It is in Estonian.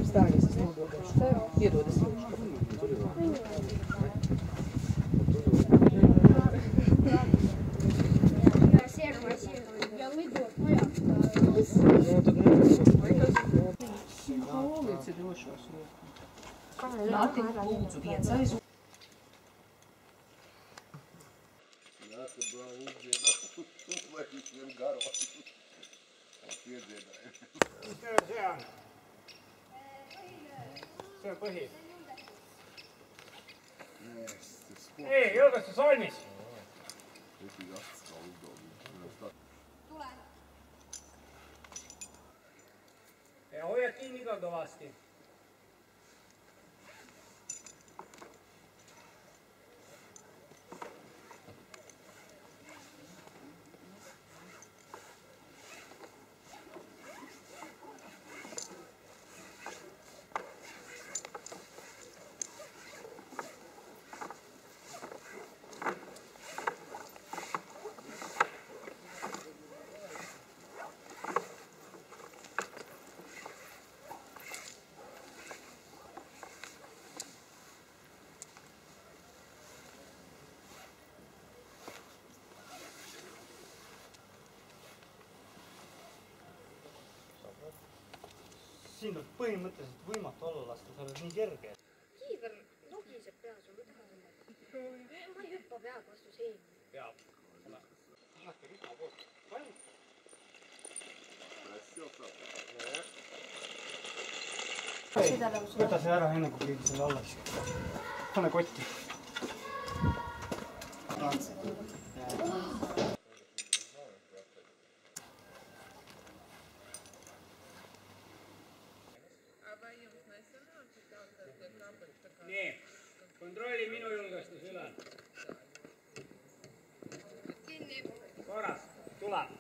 Stājies nododams sev, iedodas rūškā. Ja lidot mājās. No, tad nekas. Līdz ir drošos roku. Nāti, lūdzu, viens aiz. Jā, kad brāļi izdziedās, vai viņš vien garo. Iedziedāja. See on. See on põhi. Ei, jõugastus valmis. Ja hoia kinni ka kõvasti. Siin on põhimõtteliselt võimatu alla lasta, sa oled nii kerge. Kiiver logiseb peas, ma tahan seda. Ma ei hüppa pead vastu seeni. Peab. Alati rühma poolt. Palju? Võta see ära enne, kui keegi selle alles. Pane kotti. Nii, kontrolli minu julgestus üle. Korras, tuleb.